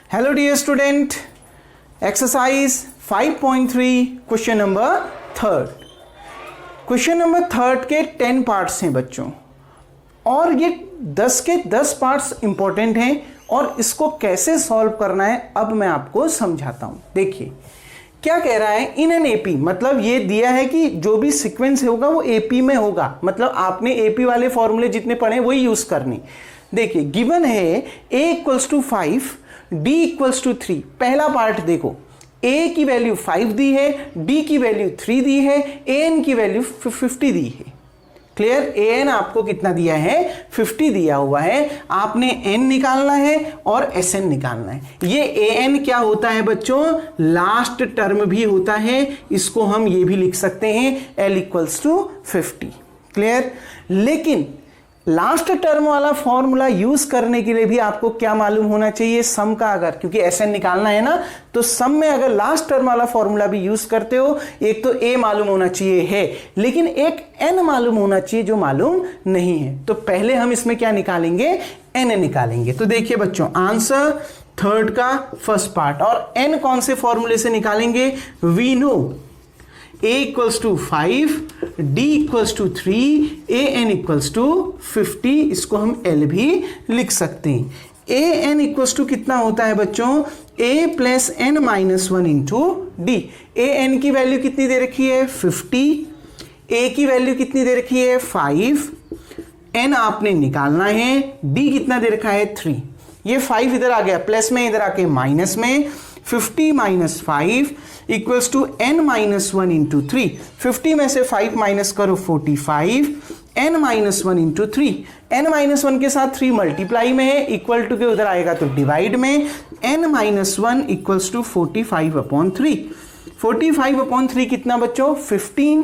Hello dear student, exercise 5.3 question number third. Question number third के 10 parts हैं बच्चों, और ये 10 के 10 पार्ट्स इंपॉर्टेंट हैं और इसको कैसे सॉल्व करना है अब मैं आपको समझाता हूं। देखिए क्या कह रहा है, इन एन एपी, मतलब ये दिया है कि जो भी सीक्वेंस होगा वो एपी में होगा, मतलब आपने एपी वाले फॉर्मूले जितने पढ़े वही यूज करने। देखिए गिवन है a equals to 5, d equals to 3। पहला पार्ट देखो, a की वैल्यू 5 दी है, d की वैल्यू 3 दी है, an की वैल्यू 50 दी है। क्लियर? an आपको कितना दिया है? 50 दिया हुआ है। आपने n निकालना है और sn निकालना है। ये an क्या होता है बच्चों? लास्ट टर्म भी होता है, इसको हम ये भी लिख सकते हैं l इक्वल्स टू 50। क्लियर? लेकिन लास्ट टर्म वाला फॉर्मूला यूज करने के लिए भी आपको क्या मालूम होना चाहिए? सम का, अगर क्योंकि एसएन निकालना है ना, तो सम में अगर लास्ट टर्म वाला फॉर्मूला भी यूज करते हो, एक तो ए मालूम होना चाहिए है, लेकिन एक एन मालूम होना चाहिए जो मालूम नहीं है। तो पहले हम इसमें क्या निकालेंगे? एन निकालेंगे। तो देखिए बच्चों, आंसर थर्ड का फर्स्ट पार्ट, और एन कौन से फॉर्मूले से निकालेंगे? We know a equals to 5, d equals to 3, a n equals to 50। इसको हम l भी लिख सकते हैं। a n इक्वल्स टू कितना होता है बच्चों? a plus n minus 1 into D. a n की वैल्यू कितनी दे रखी है? 50। a की वैल्यू कितनी दे रखी है? 5। n आपने निकालना है, d कितना दे रखा है? 3। ये 5 इधर आ गया प्लस में, इधर आके माइनस में। 50 minus 5 equals to n minus 1 into 3। 50 में से 5 माइनस करो 45, n minus 1 into 3। n minus 1 के साथ 3 मल्टीप्लाई में है, इक्वल टू के उधर आएगा तो डिवाइड में। n minus 1 equals to 45 upon 3। 45 upon 3 कितना बच्चों? 15।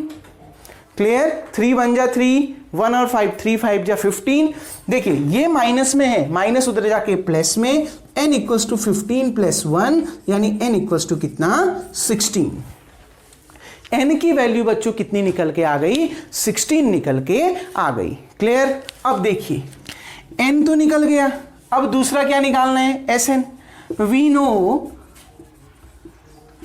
क्लियर? 3 1 जा 3, 1 और 5, 3 5 जा 15। देखिए ये माइनस में है, माइनस उधर जाके प्लस में। n इक्वल्स टू 15 प्लस 1, यानी n इक्वल्स टू कितना? 16। n की वैल्यू बच्चों कितनी निकल के आ गई? 16 निकल के आ गई। क्लियर? अब देखिए n तो निकल गया, अब दूसरा क्या निकालना है? sn। We know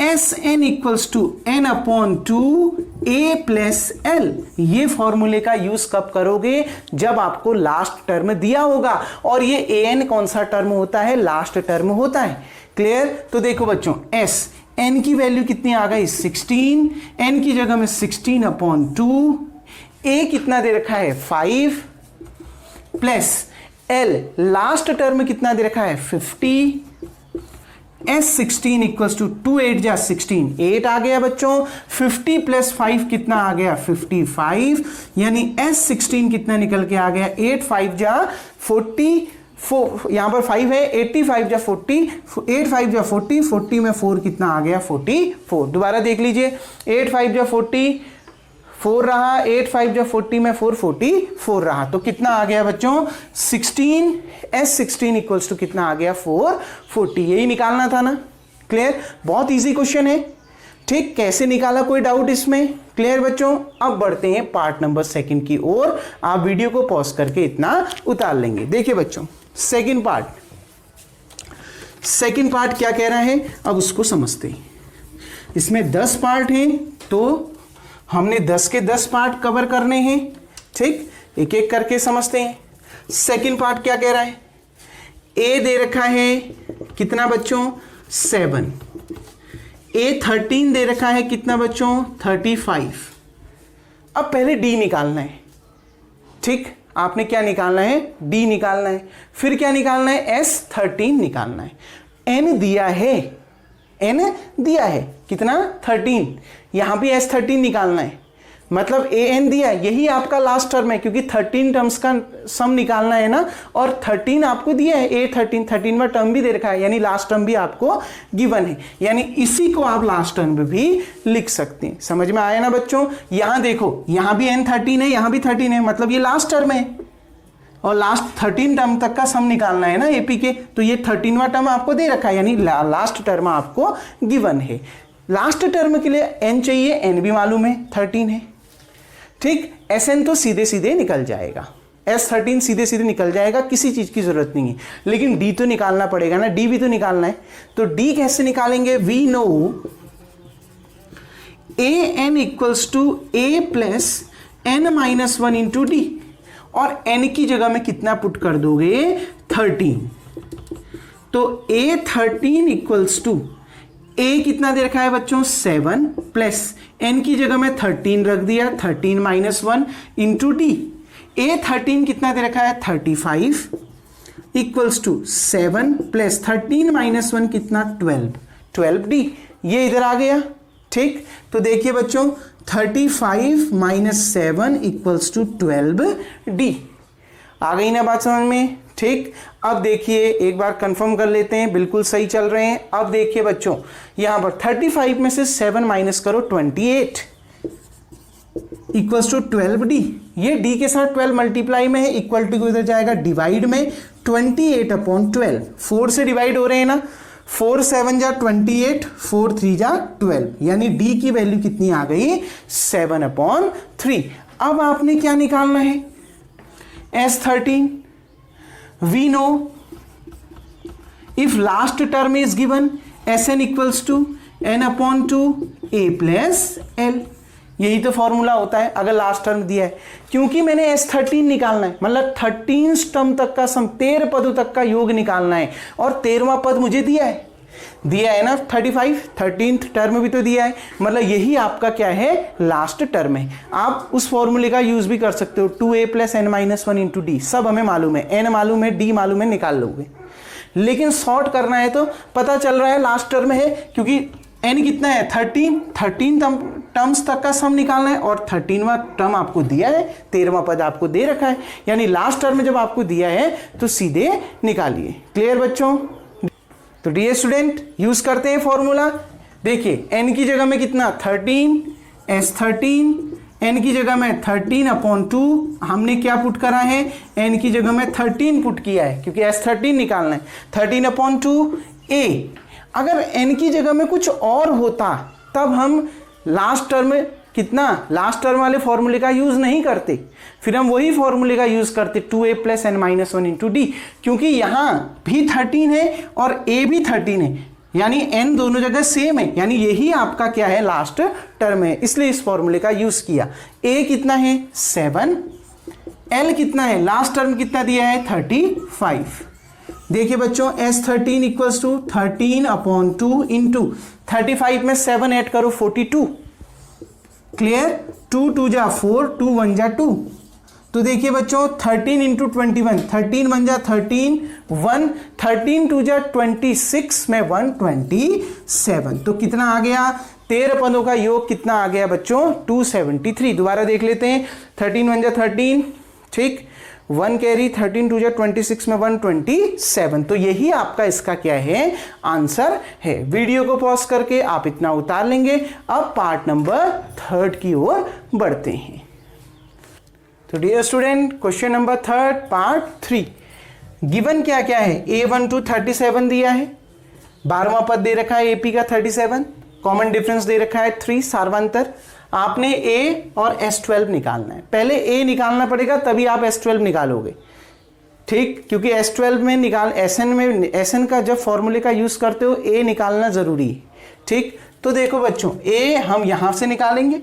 s n equals to n upon 2 a plus l. ये फॉर्मूले का यूज कब करोगे? जब आपको लास्ट टर्म दिया होगा, और ये ए एन कौन सा टर्म होता है? लास्ट टर्म होता है। क्लियर? तो देखो बच्चों, एस एन की वैल्यू कितनी आ गई? 16। एन की जगह में 16 अपॉन 2, ए कितना दे रखा है? 5 प्लस एल लास्ट टर्म कितना दे रखा है? 50। एस 16 इक्वल्स टू 2 8 जा 16, 8 आ गया बच्चों। 50 प्लस 5 कितना आ गया? 55, यानी एस 16 कितना निकल के आ गया? 8 5 जा 44, यहां पर 5 है, 85 जा 40, 8 5 जा 40, 40 में 4 कितना आ गया? 44। दोबारा देख लीजिए, 8 5 जा 40, 4 रहा, 8 5 जा 40 में 4 44 रहा, तो कितना आ गया बच्चों? 16। एस 16 इक्वल्स टू कितना आ गया? 440। यही निकालना था ना? क्लियर? बहुत इजी क्वेश्चन है। ठीक, कैसे निकाला, कोई डाउट इसमें? क्लियर बच्चों? अब बढ़ते हैं पार्ट नंबर सेकंड की ओर। आप वीडियो को पॉज करके इतना उतार लेंगे। देखिए बच्चों, सेकंड पार्ट क्या कह रहा है, अब उसको समझते हैं। इसमें 10 पार्ट हैं, तो हमने 10 के 10 पार्ट कवर करने हैं। ठीक, एक एक करके समझते हैं। सेकंड पार्ट क्या कह रहा है? ए दे रखा है कितना बच्चों? 7। ए 13 दे रखा है कितना बच्चों? 35। अब पहले डी निकालना है। ठीक, आपने क्या निकालना है? डी निकालना है। फिर क्या निकालना है? एस 13 निकालना है। एन दिया है, एन दिया है कितना? 13। यहां भी एस 13 निकालना है, मतलब ए एन दिया है, यही आपका लास्ट टर्म है, क्योंकि 13 टर्म्स का सम निकालना है ना, और 13 आपको दिया है, ए 13वां टर्म भी दे रखा है, यानी लास्ट टर्म भी आपको गिवन है, यानी इसी को आप लास्ट टर्म भी लिख सकते हैं। समझ में आया ना बच्चों? यहां देखो, यहां भी एन 13 है, यहां भी 13 है, मतलब ये लास्ट टर्म है, और लास्ट 13 टर्म तक का सम निकालना है ना एपी के, तो ये 13वां टर्म आपको दे रखा है, यानी लास्ट टर्म आपको गिवन है। लास्ट टर्म के लिए एन चाहिए, एन भी मालूम है 13 है। ठीक, एस एन तो सीधे सीधे निकल जाएगा। S13 सीधे सीधे निकल जाएगा, किसी चीज की जरूरत नहीं है, लेकिन D तो निकालना पड़ेगा ना, D भी तो निकालना है। तो D कैसे निकालेंगे? We know AN equals to A plus N minus 1 into D, और N की जगह में कितना पुट कर दोगे? 13। तो A13 इक्वल्स टू A कितना दे रखा है बच्चों? 7 प्लस N की जगह में 13 रख दिया, 13 माइनस 1 इंटू D। A13 कितना दे रखा है? 35 इक्वल्स टू 7 प्लस 13 माइनस 1 कितना? 12D। ये इधर आ गया, ठीक। तो देखिए बच्चों 35 माइनस 7 इक्वल्स टू 12D। आ गई ना बात समझ में? ठीक। अब देखिए एक बार कंफर्म कर लेते हैं, बिल्कुल सही चल रहे हैं। अब देखिए बच्चों यहां पर 35 में से 7 माइनस करो, 28 इक्वल्स टू 12D। ये D के साथ 12 मल्टीप्लाई में है, इक्वल टू को इधर जाएगा डिवाइड में, 28 अपॉन 12। 4 से डिवाइड हो रहे हैं ना, 4 7 जा 28, 4 3 जा 12, यानी D की वैल्यू कितनी आ गई? 7 अपॉन 3। अब आपने क्या निकालना है? S13। We know if last term is given Sn equals to n upon 2 A plus L। यही तो फॉर्मूला होता है अगर लास्ट टर्म दिया है, क्योंकि मैंने S13 निकालना है, मतलब 13 टर्म तक का सम, 13 पदों तक का योग निकालना है, और 13वां पद मुझे दिया है ना 35, 13th टर्म भी तो दिया है, मतलब यही आपका क्या है? लास्ट टर्म है। आप उस फॉर्मूले का यूज भी कर सकते हो, 2A plus N minus 1 into D। सब हमें मालूम है, N मालूम है, D मालूम है, निकाल लोगे। लेकिन शॉर्ट करना है तो पता चल रहा है लास्ट टर्म है, क्योंकि N कितना है? 13 टर्म्स तक का सम निकालना है, और 13वां टर्म आपको दिया है, 13वां पद आपको दे रखा है, यानी लास्ट टर्म जब आपको दिया है तो सीधे निकालिए। क्लियर बच्चों? तो डियर स्टूडेंट यूज करते हैं फॉर्मूला। देखिए N की जगह में कितना? 13, S13, N की जगह में 13 अपॉन 2, हमने क्या पुट करा है? N की जगह में 13 पुट किया है, क्योंकि S13 निकालना है। 13 अपॉन 2 A। अगर N की जगह में कुछ और होता तब हम लास्ट टर्म कितना? लास्ट टर्म वाले फॉर्मूले का यूज नहीं करते, फिर हम वही फॉर्मूले का यूज करते 2A plus N minus 1 into D, क्योंकि यहां भी 13 है और A भी 13 है, यानी N दोनों जगह सेम है, यानी यही आपका क्या है? लास्ट टर्म है, इसलिए इस फॉर्मूले का यूज किया। A कितना है? 7, L कितना है? लास्ट टर्म कितना दिया है? 35। देखिए बच्चों S13 equals to 13 upon 2 into 35 में 7 ऐड करो, 42। क्लियर? 2 2 जा 4, 2 1 जा 2। तो देखिए बच्चों 13 इंटू 21, 13 1 जा 13, 1, 13 2 जा 26 में 127। तो कितना आ गया? 13 पदों का योग कितना आ गया बच्चों? 273। दोबारा देख लेते हैं, 13 1 जा 13, ठीक, 1 कैरी, 13 2 जा 26 में 127। तो यही आपका इसका क्या है? आंसर है। वीडियो को पॉज करके आप इतना उतार लेंगे। अब पार्ट नंबर 3 की ओर बढ़ते हैं। तो dear student question number 3 part 3। Given क्या क्या है? A1 to 37 दिया है, 12वां पद दे रखा है AP का 37, कॉमन डिफरेंस दे रखा है 3 सार्वंतर। आपने A और S12 निकालना है। पहले A निकालना पड़ेगा तभी आप S12 निकालोगे, ठीक, क्योंकि S12 में निकाल SN का जब फॉर्मूले का यूज करते हो A निकालना जरूरी है, ठीक। तो देखो बच्चों A हम यहां से निकालेंगे,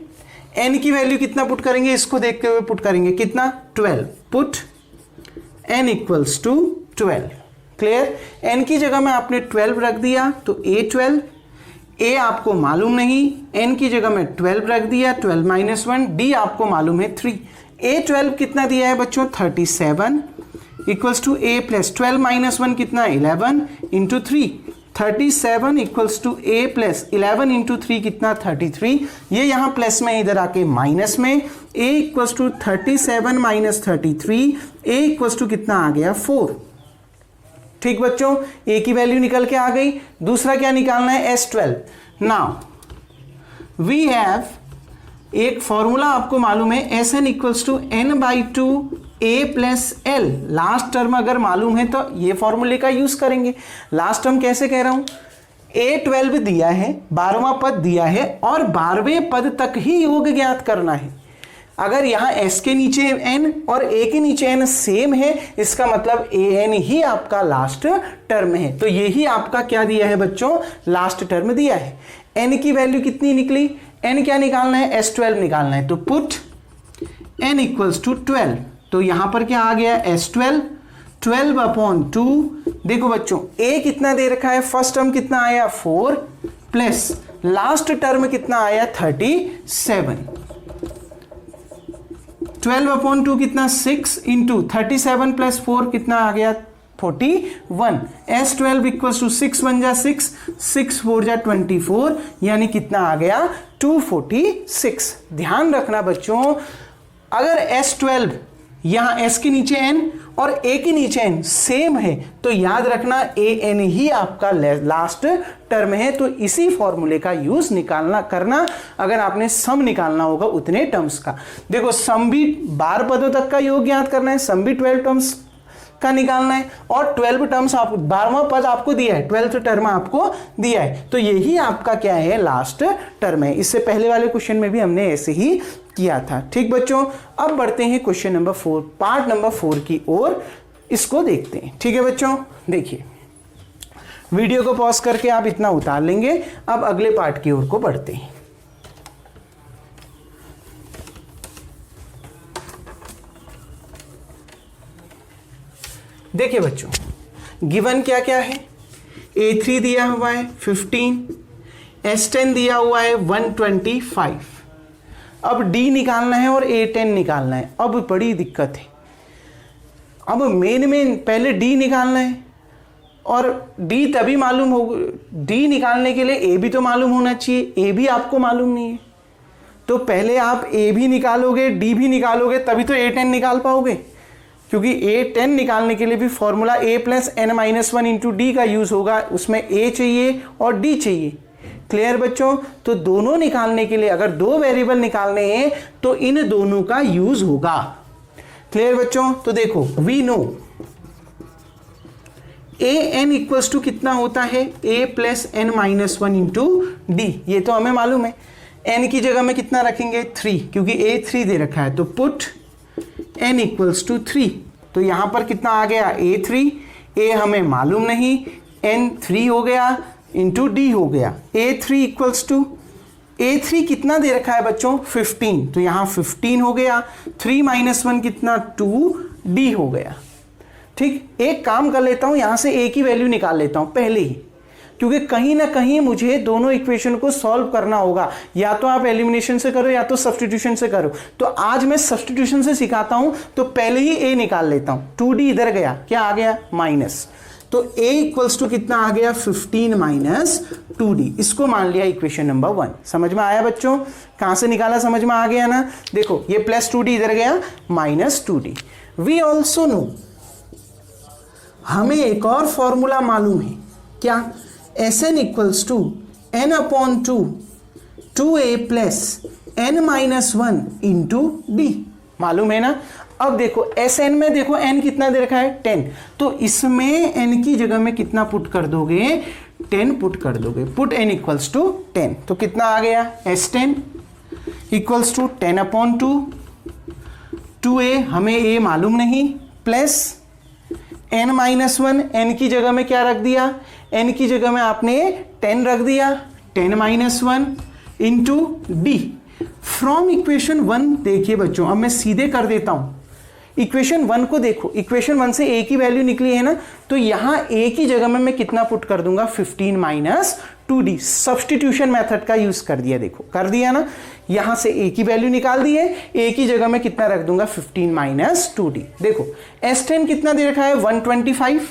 N की वैल्यू कितना पुट करेंगे? इसको देखते हुए पुट करेंगे, कितना? 12। Put N equals to 12। Clear? N की जगह में आपने 12 रख दिया तो A12, A आपको मालूम नहीं, N की जगह में 12 रख दिया, 12 माइनस 1, D आपको मालूम है 3। A12 कितना दिया है बच्चों? 37 equals to A plus 12 minus 1 कितना? 11 into 3, 37 equals to A plus 11 into 3 कितना? 33। ये यहाँ प्लस में, इधर आके माइनस में, A equals to 37 minus 33, A equals to कितना आ गया? 4। ठीक बच्चों, A की वैल्यू निकल के आ गई। दूसरा क्या निकालना है? S12। नाउ वी हैव एक फॉर्मूला आपको मालूम है, Sn equals to n/2 A plus L। Last term अगर मालूम है तो ये फॉर्मूले का यूज करेंगे। लास्ट टर्म कैसे कह रहा हूं? A12 दिया है, 12वां पद दिया है और 12वें पद तक ही योग ज्ञात करना है। अगर यहाँ s के नीचे n और a के नीचे n सेम है, इसका मतलब an ही आपका लास्ट टर्म है। तो यही आपका क्या दिया है बच्चों, लास्ट टर्म दिया है। n की वैल्यू कितनी निकली, n क्या निकालना है, S12 निकालना है। तो पुट n इक्वल्स टू 12, तो यहां पर क्या आ गया, S12 12/2। देखो बच्चों a कितना दे रखा है, फर्स्ट टर्म कितना आया 4 प्लस लास्ट टर्म कितना आया 37। 12/2 कितना 6 इंटू 37 प्लस 4 कितना आ गया 41। S12 इक्वल्स टू 6 बन जा 6, 6 4 जा 24, यानी कितना आ गया 246। ध्यान रखना बच्चों, अगर S12 यहां S के नीचे n और A के नीचे n सेम है तो याद रखना an ही आपका लास्ट टर्म है। तो इसी फॉर्मूले का यूज निकालना करना अगर आपने सम निकालना होगा उतने टर्म्स का। देखो सम भी 12 पदों तक का योग याद करना है, सम भी 12 टर्म्स का निकालना है, और 12 टर्म्स आप 12वां पद आपको दिया है, 12th टर्म आपको दिया है, तो यही आपका क्या है, लास्ट टर्म है। इससे पहले वाले क्वेश्चन में भी हमने ऐसे ही किया था। ठीक बच्चों, अब बढ़ते हैं क्वेश्चन नंबर 4, पार्ट नंबर 4 की ओर, इसको देखते हैं। ठीक है बच्चों, देखिए वीडियो को पॉज करके आप इतना उतार लेंगे। अब अगले पार्ट की ओर को बढ़ते हैं। देखिए बच्चों, गिवन क्या क्या है, A3 दिया हुआ है 15, S10 दिया हुआ है 125, अब D निकालना है और A10 निकालना है। अब बड़ी दिक्कत है, अब मेन में पहले D निकालना है, और D तभी मालूम हो, D निकालने के लिए A भी तो मालूम होना चाहिए, A भी आपको मालूम नहीं है, तो पहले आप A भी निकालोगे D भी निकालोगे तभी तो A10 निकाल पाओगे, क्योंकि A10 निकालने के लिए भी formula A plus n-1 into D का यूज होगा, उसमें A चाहिए और D चाहिए। क्लियर बच्चों, तो दोनों निकालने के लिए अगर दो वेरिएबल निकालने हैं तो इन दोनों का यूज होगा। क्लियर बच्चों, तो देखो we know an equals to कितना होता है, A plus n-1 into D, ये तो हमें मालूम है। n की जगह में कितना रखेंगे 3, क्योंकि A 3 दे रखा है, तो पुट n इक्वल्स टू 3, तो यहां पर कितना आ गया A3, A हमें मालूम नहीं, n 3 हो गया इंटू डी हो गया। A3 इक्वल्स टू, A3 कितना दे रखा है बच्चों 15, तो यहां 15 हो गया, 3 - 1 कितना 2D हो गया। ठीक, एक काम कर लेता हूं, यहां से A की वैल्यू निकाल लेता हूं पहले ही, क्योंकि कहीं ना कहीं मुझे दोनों इक्वेशन को सॉल्व करना होगा, या तो आप एलिमिनेशन से करो या तो सब्स्टिट्यूशन से करो। तो आज मैं सब्स्टिट्यूशन से सिखाता हूं, तो पहले ही A निकाल लेता हूं। 2D इधर गया, क्या आ गया माइनस, तो A इक्वल्स टू कितना आ गया 15 माइनस 2D, इसको मान लिया इक्वेशन नंबर 1। समझ में आया बच्चों, कहां से निकाला, समझ में आ गया ना। देखो ये प्लस 2D इधर गया, minus 2D। We also no, हमें एक और फॉर्मूला मालूम है, क्या, Sn equals to n/2 2a plus n-1 into d, मालूम है ना। अब देखो Sn में देखो n कितना दे रखा है 10, तो इसमें n की जगह में कितना पुट कर दोगे 10 पुट कर दोगे, पुट n इक्वल्स टू 10, तो कितना आ गया S10 इक्वल्स टू 10/2 2a, हमें a मालूम नहीं, प्लस n-1, n की जगह में क्या रख दिया, n की जगह में आपने 10 रख दिया, 10-1 इंटू डी। फ्रॉम इक्वेशन 1 देखिए बच्चों, अब मैं सीधे कर देता हूं, इक्वेशन 1 को देखो, इक्वेशन 1 से a की वैल्यू निकली है ना, तो यहां a की जगह में मैं कितना पुट कर दूंगा 15 माइनस 2d, सब्स्टिट्यूशन मेथड का यूज कर दिया। देखो कर दिया ना, यहां से a की वैल्यू निकाल दी है, a की जगह में कितना रख दूंगा 15 माइनस 2d। देखो S10 कितना दे रखा है 125,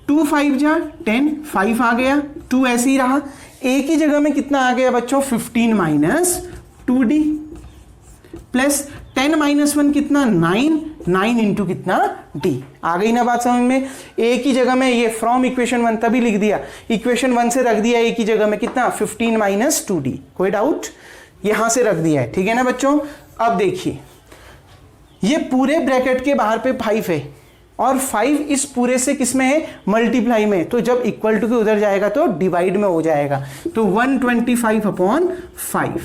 2 5 जा 10, 5 आ गया, 2 ऐसे ही रहा। a की जगह में कितना आ गया बच्चों 15 माइनस 2d प्लस 10-1 कितना 9 इंटू कितना d। आ गई ना बात समझ में। a की जगह में ये फ्रॉम इक्वेशन 1 तभी लिख दिया, इक्वेशन 1 से रख दिया a की जगह में कितना 15 माइनस 2d, कोई डाउट, यहां से रख दिया है। ठीक है ना बच्चों। अब देखिए ये पूरे ब्रैकेट के बाहर पे 5 है और 5 इस पूरे से किसमें है मल्टीप्लाई में, तो जब इक्वल टू के उधर जाएगा तो डिवाइड में हो जाएगा, तो 125/5।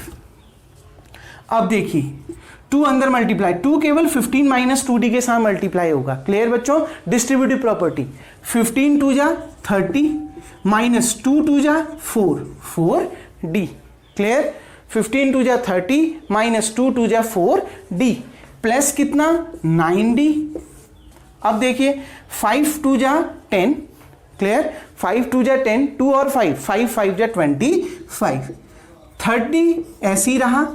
अब देखिए 2 अंदर मल्टीप्लाई, 2 केवल 15 माइनस 2d के साथ मल्टीप्लाई होगा। क्लियर बच्चों? डिस्ट्रीब्यूटिव प्रॉपर्टी, 15 2 जा 30 माइनस 2 2 जा 4, 4d। क्लियर? 15 2 जा 30 माइनस 2 2 जा 4d प्लस कितना 9d। अब देखिए 5 2 जा 10। क्लियर? 5 2 जा 10, 2 और 5, 5 5 जा 25, 30 ऐसे ही रहा।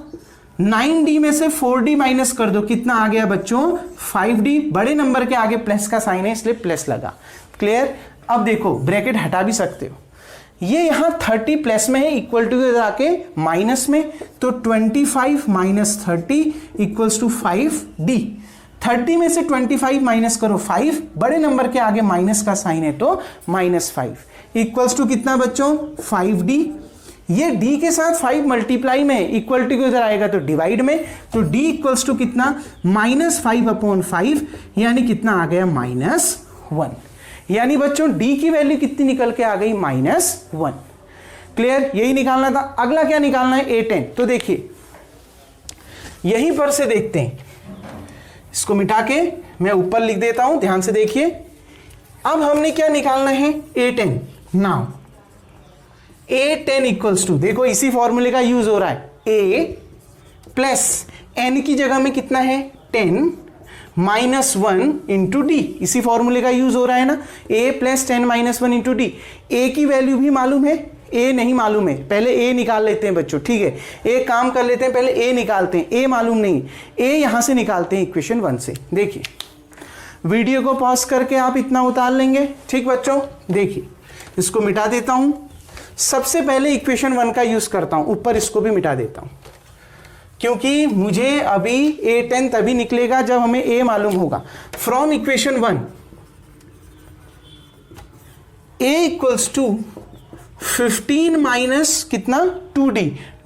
9d में से 4d माइनस कर दो, कितना आ गया बच्चों 5d। बड़े नंबर के आगे प्लस का साइन है इसलिए प्लस लगा। क्लियर? अब देखो ब्रैकेट हटा भी सकते हो, ये यहां 30 प्लस में है, इक्वल टू आके माइनस में, तो 25 माइनस 30 इक्वल्स टू 5d। 30 में से 25 माइनस करो 5, बड़े नंबर के आगे माइनस का साइन है तो -5 इक्वल्स टू कितना बच्चों 5d। ये d के साथ 5 मल्टीप्लाई में, इक्वल टू इधर आएगा तो डिवाइड में, तो d इक्वल्स टू कितना -5/5, यानी कितना आ गया -1। यानी बच्चों d की वैल्यू कितनी निकल के आ गई -1। क्लियर? यही निकालना था। अगला क्या निकालना है a10। तो देखिए यहीं पर से देखते हैं, इसको मिटा के मैं ऊपर लिख देता हूं, ध्यान से देखिए। अब हमने क्या निकालना है a10। Now a10 equals to, देखो इसी फॉर्मूले का यूज हो रहा है, a प्लस n की जगह में कितना है 10 माइनस 1 इंटू डी। इसी फॉर्मूले का यूज हो रहा है ना, a plus 10 minus 1 into D. A की वैल्यू भी मालूम है, a नहीं मालूम है, पहले a निकाल लेते हैं बच्चों। ठीक है, एक काम कर लेते हैं, पहले a निकालते हैं। a मालूम नहीं, a यहां से निकालते हैं इक्वेशन 1 से। देखिए वीडियो को पॉज करके आप इतना उतार लेंगे। ठीक बच्चों, देखिए इसको मिटा देता हूं। सबसे पहले इक्वेशन 1 का यूज करता हूं, ऊपर इसको भी मिटा देता हूं, क्योंकि मुझे अभी a10 तभी निकलेगा जब हमें a मालूम होगा। From equation 1 a equals to 15 minus कितना 2d।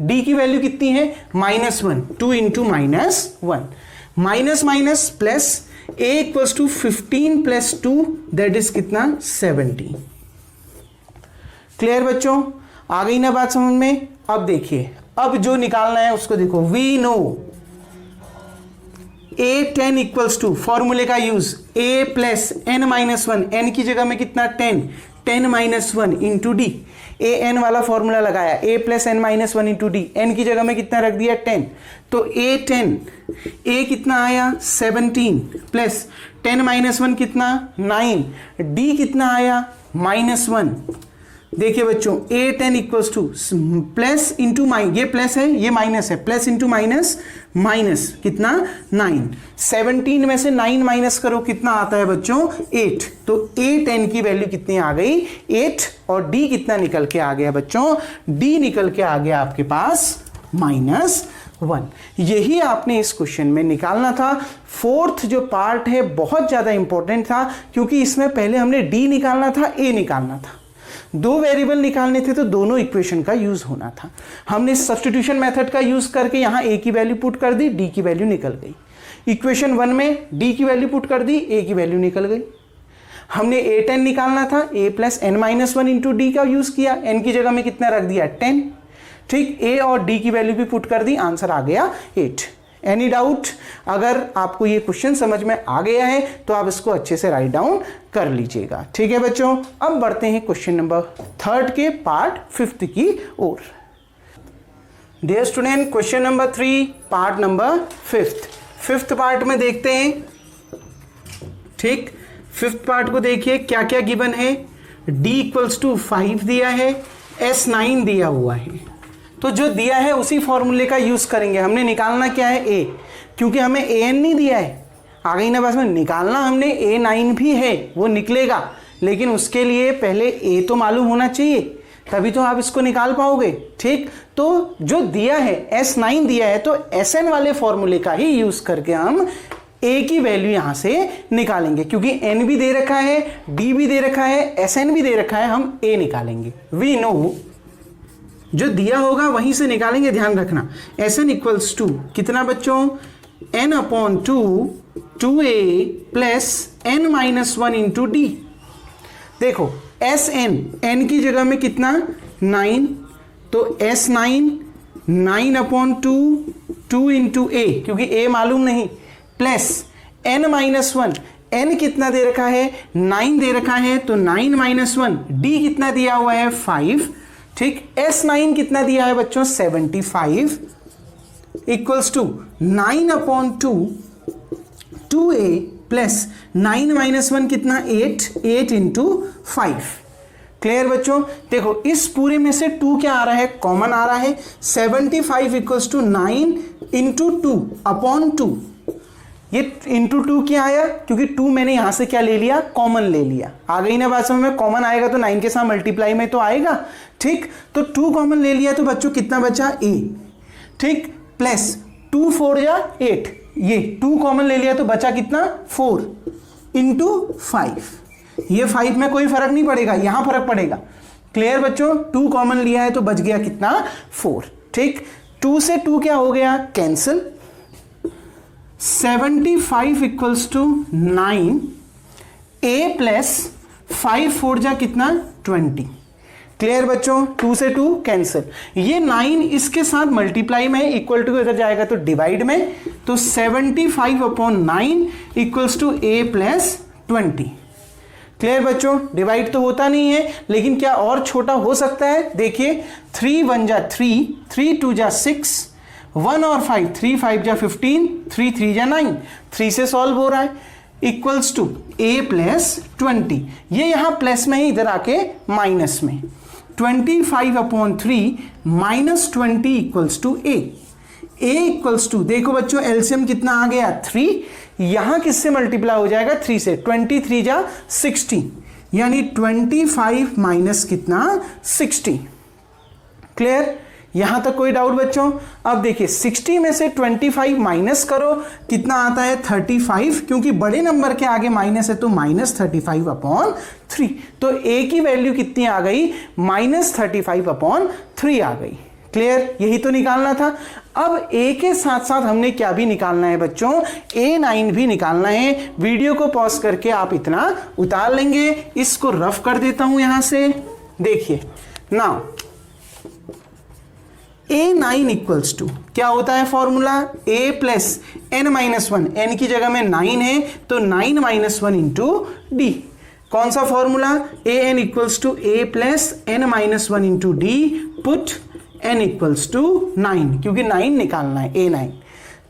d की वैल्यू कितनी है -1, 2 into -1, minus minus plus, a equals to 15 plus 2 that is कितना 70। क्लियर बच्चों? आ गई ना बात समझ में? अब देखिए, अब जो निकालना है उसको देखो। We no a10 equals to, फॉर्मूले का use, a plus n minus 1, n की जगह में कितना 10, 10 minus 1 into D. A n वाला फॉर्मूला लगाया, a plus n minus 1 into d. N की जगह में कितना रख दिया 10, तो a10, a कितना आया 17 प्लस 10 माइनस 1 कितना 9, d कितना आया -1। देखिए बच्चों a10 equals two plus into minus, ये प्लस है ये माइनस है, प्लस इंटू माइनस, माइनस कितना 9। 17 में से 9 माइनस करो, कितना आता है बच्चों 8। तो a10 की वैल्यू कितनी आ गई 8, और d कितना निकल के आ गया बच्चों, d निकल के आ गया आपके पास -1। यही आपने इस क्वेश्चन में निकालना था। फोर्थ जो पार्ट है बहुत ज्यादा इंपॉर्टेंट था, क्योंकि इसमें पहले हमने d निकालना था, a निकालना था। 2 वेरिएबल निकालने थे तो दोनों इक्वेशन का यूज होना था। हमने सब्स्टिट्यूशन मेथड का यूज करके यहां a की वैल्यू पुट कर दी, d की वैल्यू निकल गई। इक्वेशन 1 में d की वैल्यू पुट कर दी, a की वैल्यू निकल गई। हमने a10 निकालना था, a plus n minus 1 into D का यूज किया, n की जगह में कितना रख दिया 10। ठीक, a और d की वैल्यू भी पुट कर दी, आंसर आ गया 8। Any doubt? अगर आपको ये क्वेश्चन समझ में आ गया है तो आप इसको अच्छे से राइट डाउन कर लीजिएगा। ठीक है बच्चों, अब बढ़ते हैं क्वेश्चन नंबर 3 के पार्ट 5 की ओर। Dear student, question number 3 part number 5th part में देखते हैं। ठीक, 5th पार्ट को देखिए क्या क्या गिवन है। d इक्वल्स टू 5 दिया है, s9 दिया हुआ है। तो जो दिया है उसी फॉर्मूले का यूज करेंगे। हमने निकालना क्या है a, क्योंकि हमें an नहीं दिया है। आ गई ना बस में, निकालना हमने a9 भी है, वो निकलेगा, लेकिन उसके लिए पहले a तो मालूम होना चाहिए, तभी तो आप इसको निकाल पाओगे। ठीक, तो जो दिया है s9 दिया है, तो sn वाले फॉर्मूले का ही यूज करके हम a की वैल्यू यहां से निकालेंगे, क्योंकि n भी दे रखा है, d भी दे रखा है, sn भी दे रखा है, हम a निकालेंगे। वी नो जो दिया होगा वहीं से निकालेंगे, ध्यान रखना। Sn इक्वल्स टू कितना बच्चों, n/2 2a plus n minus 1 into D. देखो Sn, n की जगह में कितना 9, तो S9 9/2 2 इंटू ए, क्योंकि ए मालूम नहीं, प्लस n माइनस 1, n कितना दे रखा है 9 दे रखा है, तो 9 माइनस 1, d कितना दिया हुआ है 5, ठीक, s9 कितना दिया है बच्चों 75 equals to 9 upon 2 2a plus 9 minus 1 कितना 8 इंटू 5। क्लियर बच्चों? देखो इस पूरे में से 2 क्या आ रहा है, कॉमन आ रहा है, 75 इक्वल्स टू 9 इंटू 2 अपॉन 2। ये इंटू 2 क्या आया, क्योंकि 2 मैंने यहां से क्या ले लिया, कॉमन ले लिया। आ गई ना बात समझ में? कॉमन आएगा तो 9 के साथ मल्टीप्लाई में तो आएगा, ठीक, तो 2 कॉमन ले लिया तो बच्चों कितना बचा a, ठीक, प्लस 2 4 जा 8, ये 2 कॉमन ले लिया तो बचा कितना 4 इंटू 5। ये 5 में कोई फर्क नहीं पड़ेगा, यहां फर्क पड़ेगा। क्लियर बच्चों? 2 कॉमन लिया है तो बच गया कितना 4, ठीक, 2 से 2 क्या हो गया cancel, 75 equals to 9 a plus 5 4 जा कितना 20। क्लियर बच्चों? 2 से 2 कैंसिल, ये 9 इसके साथ मल्टीप्लाई में, इक्वल टू इधर जाएगा तो डिवाइड में, तो 75 upon 9 equals to a plus 20। Clear बच्चों? डिवाइड तो होता नहीं है, लेकिन क्या और छोटा हो सकता है? देखिए 3 1 जा 3, 3 2 जा 6, 1 और 5, 3 5 जा 15, 3 3 जा 9, 3 से सॉल्व हो रहा है, इक्वल्स टू a प्लस 20। ये यहां प्लस में ही, इधर आके माइनस में, 25 upon 3 minus 20 equals to a equals to, देखो बच्चों एलसीएम कितना आ गया 3, यहां किससे मल्टीप्लाई हो जाएगा 3 से, 23 जा 60, यानी 25 माइनस कितना 60। क्लियर? यहां तक कोई डाउट बच्चों? अब देखिए 60 में से 25 माइनस करो, कितना आता है 35, क्योंकि बड़े नंबर के आगे माइनस है तो माइनस 35 अपॉन 3, तो a की वैल्यू कितनी आ गई माइनस 35 अपॉन 3 आ गई। क्लियर? यही तो निकालना था। अब a के साथ साथ हमने क्या भी निकालना है बच्चों, a9 भी निकालना है। वीडियो को पॉज करके आप इतना उतार लेंगे, इसको रफ कर देता हूं यहां से। देखिए नाउ a9 इक्वल्स टू क्या होता है formula, a plus n minus 1, n की जगह में 9 है तो 9 माइनस 1 इंटू डी। कौन सा formula, an equals to a plus n minus 1 into d, put n equals to 9, क्योंकि 9 निकालना है a9,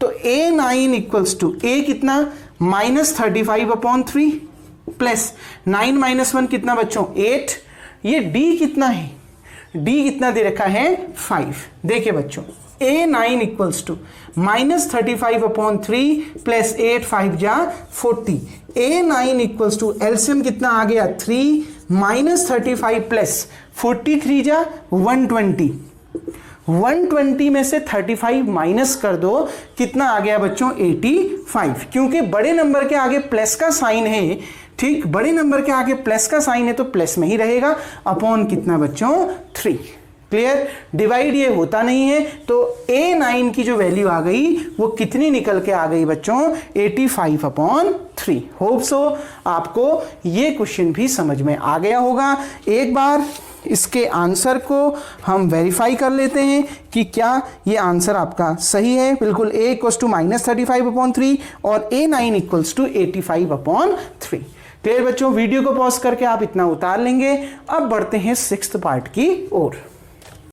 तो a9 इक्वल्स टू a कितना माइनस 35 अपॉन 3 प्लस 9 माइनस 1 कितना बच्चों 8, ये d कितना है, d कितना दे रखा है 5। देखिए बच्चों a9 equals to minus 35 upon 3 plus 8 5 जा 40, a9 इक्वल्स टू एलसीएम कितना आ गया 3 माइनस 35 प्लस 43 जा 120, 120 में से 35 माइनस कर दो, कितना आ गया बच्चों 85, क्योंकि बड़े नंबर के आगे प्लस का साइन है, ठीक, बड़े नंबर के आगे प्लस का साइन है तो प्लस में ही रहेगा, अपॉन कितना बच्चों 3। क्लियर? डिवाइड ये होता नहीं है, तो a9 की जो वैल्यू आ गई वो कितनी निकल के आ गई बच्चों 85 अपॉन 3। होप सो आपको ये क्वेश्चन भी समझ में आ गया होगा। एक बार इसके आंसर को हम वेरीफाई कर लेते हैं कि क्या ये आंसर आपका सही है। बिल्कुल a equals to minus 35 upon 3 और a9 equals to 85 upon 3। Clear बच्चों? वीडियो को पॉज करके आप इतना उतार लेंगे। अब बढ़ते हैं 6th पार्ट की ओर।